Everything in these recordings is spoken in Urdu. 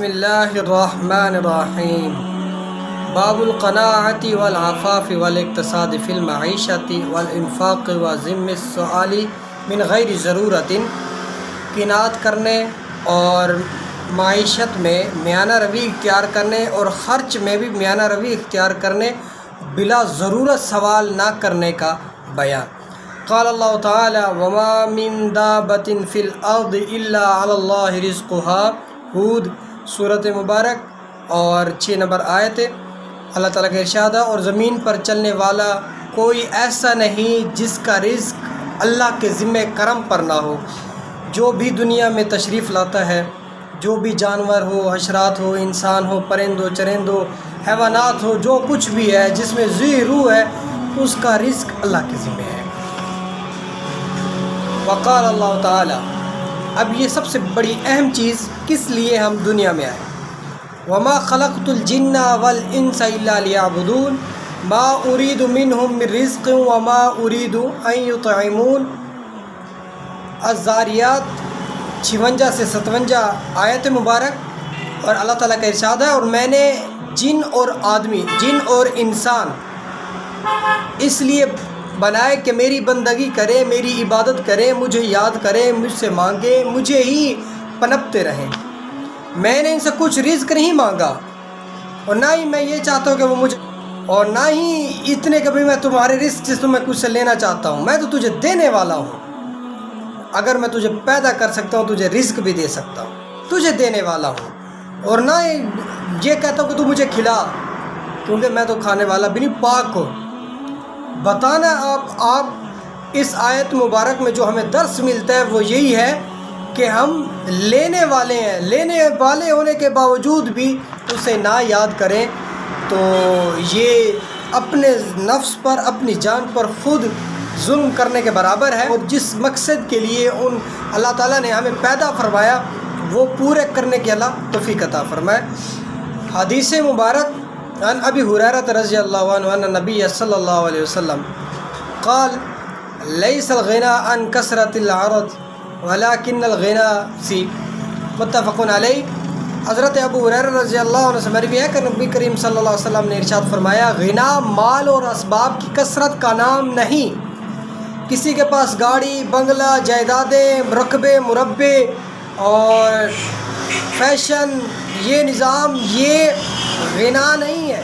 اللہ الرحمن الرحیم باب القناعۃ والعفاف والاقتصاد فی المعیشۃ والانفاق وذم السؤال من غیر ضرورت۔ قناعت کرنے اور معیشت میں میانہ روی اختیار کرنے اور خرچ میں بھی میانہ روی اختیار کرنے، بلا ضرورت سوال نہ کرنے کا بیان۔ قال اللہ تعالی وما من دابۃ فی الارض الا علی اللہ رزقها، ہود سورۃ مبارک اور 6 نمبر آیت۔ اللہ تعالیٰ کا ارشاد ہے، اور زمین پر چلنے والا کوئی ایسا نہیں جس کا رزق اللہ کے ذمہ کرم پر نہ ہو۔ جو بھی دنیا میں تشریف لاتا ہے، جو بھی جانور ہو، حشرات ہو، انسان ہو، پرند ہو، چرند ہو، حیوانات ہو، جو کچھ بھی ہے جس میں ذی روح ہے، اس کا رزق اللہ کے ذمہ ہے۔ وقال اللہ تعالی، اب یہ سب سے بڑی اہم چیز کس لیے ہم دنیا میں آئے۔ وما خلقت الجن والانس الا لیعبدون ما اريد منهم من رزق وما اريد ان يطعمون۔ الذاریات 56 سے 57 آیت مبارک۔ اور اللہ تعالیٰ کا ارشاد ہے، اور میں نے جن اور آدمی، جن اور انسان اس لیے بنائے کہ میری بندگی کرے، میری عبادت کرے، مجھے یاد کرے، مجھ سے مانگے، مجھے ہی پنپتے رہیں۔ میں نے ان سے کچھ رزق نہیں مانگا، اور نہ ہی میں یہ چاہتا ہوں کہ وہ مجھے، اور نہ ہی اتنے کہ بھی میں تمہارے رزق سے میں کچھ سے لینا چاہتا ہوں۔ میں تو تجھے دینے والا ہوں۔ اگر میں تجھے پیدا کر سکتا ہوں، تجھے رزق بھی دے سکتا ہوں، تجھے دینے والا ہوں۔ اور نہ ہی یہ کہتا ہوں کہ تو مجھے کھلا، کیونکہ میں تو کھانے والا بھی نہیں، پاک ہوں۔ بتانا آپ اس آیت مبارک میں جو ہمیں درس ملتا ہے وہ یہی ہے کہ ہم لینے والے ہیں، لینے والے ہونے کے باوجود بھی اسے نہ یاد کریں تو یہ اپنے نفس پر، اپنی جان پر خود ظلم کرنے کے برابر ہے۔ اور جس مقصد کے لیے اللہ تعالیٰ نے ہمیں پیدا فرمایا وہ پورے کرنے کی اللہ توفیق عطا فرمائے۔ حدیث مبارک عن ابی ہریرہ رضی اللہ عنہ ان نبی صلی اللہ علیہ وسلم قال لیس الغنى عن کثرت العرض ولكن الغنى متفق علیہ۔ حضرت ابو ہریرہ رضی اللہ عنہ سے مروی ہے کہ نبی کریم صلی اللہ علیہ وسلم نے ارشاد فرمایا، غنا مال اور اسباب کی کثرت کا نام نہیں۔ کسی کے پاس گاڑی، بنگلہ، جائیدادیں، رقبے، مربے اور فیشن، یہ نظام، یہ غنا نہیں ہے۔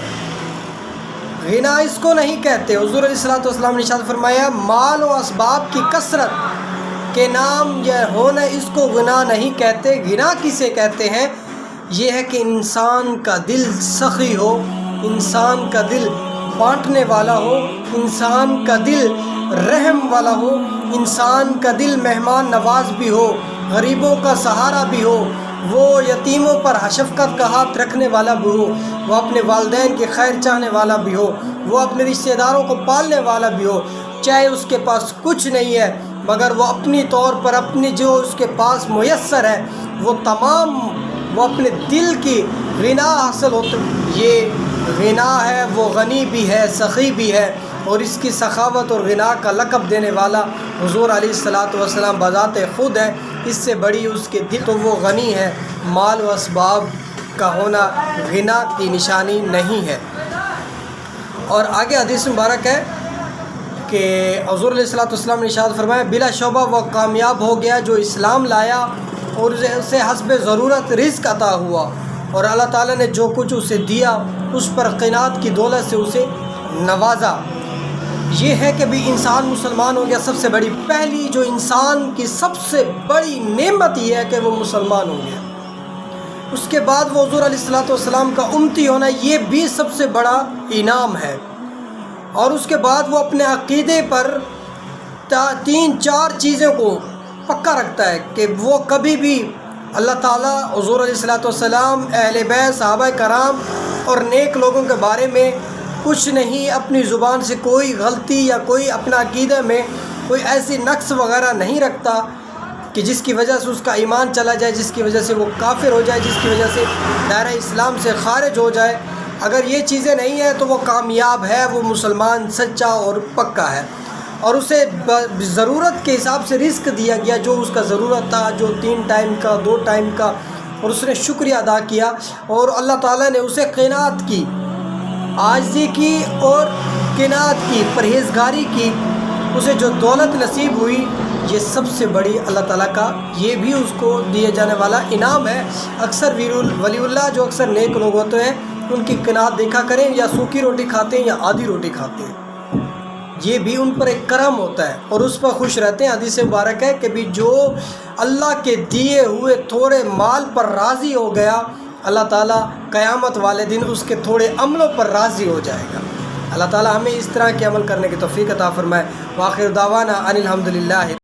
غنا اس کو نہیں کہتے۔ حضور علیہ الصلوۃ والسلام نے ارشاد فرمایا، مال و اسباب کی کثرت کے نام یہ ہونا، اس کو غنا نہیں کہتے۔ غنا کسے کہتے ہیں؟ یہ ہے کہ انسان کا دل سخی ہو، انسان کا دل بانٹنے والا ہو، انسان کا دل رحم والا ہو، انسان کا دل مہمان نواز بھی ہو، غریبوں کا سہارا بھی ہو، وہ یتیموں پر شفقت کا ہاتھ رکھنے والا بھی ہو، وہ اپنے والدین کے خیر چاہنے والا بھی ہو، وہ اپنے رشتہ داروں کو پالنے والا بھی ہو، چاہے اس کے پاس کچھ نہیں ہے مگر وہ اپنی طور پر اپنی جو اس کے پاس میسر ہے وہ تمام، وہ اپنے دل کی غنا حاصل ہوتے، یہ غنا ہے، وہ غنی بھی ہے، سخی بھی ہے۔ اور اس کی سخاوت اور غنا کا لقب دینے والا حضور علیہ الصلوۃ والسلام بذات خود ہے۔ اس سے بڑی اس کے دل تو وہ غنی ہے۔ مال و اسباب کا ہونا غنا کی نشانی نہیں ہے۔ اور آگے حدیث مبارک ہے کہ حضور علیہ الصلوۃ والسلام نے ارشاد فرمایا، بلا شبہ وہ کامیاب ہو گیا جو اسلام لایا اور اسے حسب ضرورت رزق عطا ہوا، اور اللہ تعالیٰ نے جو کچھ اسے دیا اس پر قناعت کی دولت سے اسے نوازا۔ یہ ہے کہ بھی انسان مسلمان ہو گیا۔ سب سے بڑی، پہلی جو انسان کی سب سے بڑی نعمت یہ ہے کہ وہ مسلمان ہو گیا۔ اس کے بعد وہ حضور علیہ الصلوۃ والسلام کا امتی ہونا، یہ بھی سب سے بڑا انعام ہے۔ اور اس کے بعد وہ اپنے عقیدے پر 3-4 چیزوں کو پکا رکھتا ہے کہ وہ کبھی بھی اللہ تعالیٰ، حضور علیہ الصلوۃ والسلام، اہل بیت، صحابہ کرام اور نیک لوگوں کے بارے میں کچھ نہیں، اپنی زبان سے کوئی غلطی یا کوئی اپنا عقیدہ میں کوئی ایسی نقص وغیرہ نہیں رکھتا کہ جس کی وجہ سے اس کا ایمان چلا جائے، جس کی وجہ سے وہ کافر ہو جائے، جس کی وجہ سے دائرہ اسلام سے خارج ہو جائے۔ اگر یہ چیزیں نہیں ہیں تو وہ کامیاب ہے، وہ مسلمان سچا اور پکا ہے۔ اور اسے ضرورت کے حساب سے رزق دیا گیا، جو اس کا ضرورت تھا، جو 3 ٹائم کا، 2 ٹائم کا، اور اس نے شکریہ ادا کیا اور اللہ تعالیٰ نے اسے قناعت کی، عاجزی کی اور قناعت کی، پرہیزگاری کی، اسے جو دولت نصیب ہوئی، یہ سب سے بڑی اللہ تعالیٰ کا یہ بھی اس کو دیے جانے والا انعام ہے۔ اکثر ولی اللہ جو اکثر نیک لوگ ہوتے ہیں ان کی قناعت دیکھا کریں، یا سوکھی روٹی کھاتے ہیں یا آدھی روٹی کھاتے ہیں، یہ بھی ان پر ایک کرم ہوتا ہے اور اس پر خوش رہتے ہیں۔ حدیث مبارک ہے کہ بھی جو اللہ کے دیے ہوئے تھوڑے مال پر راضی ہو گیا، اللہ تعالیٰ قیامت والے دن اس کے تھوڑے عملوں پر راضی ہو جائے گا۔ اللہ تعالیٰ ہمیں اس طرح کے عمل کرنے کی توفیق عطا فرمائے۔ وآخر دعوانا ان الحمدللہ۔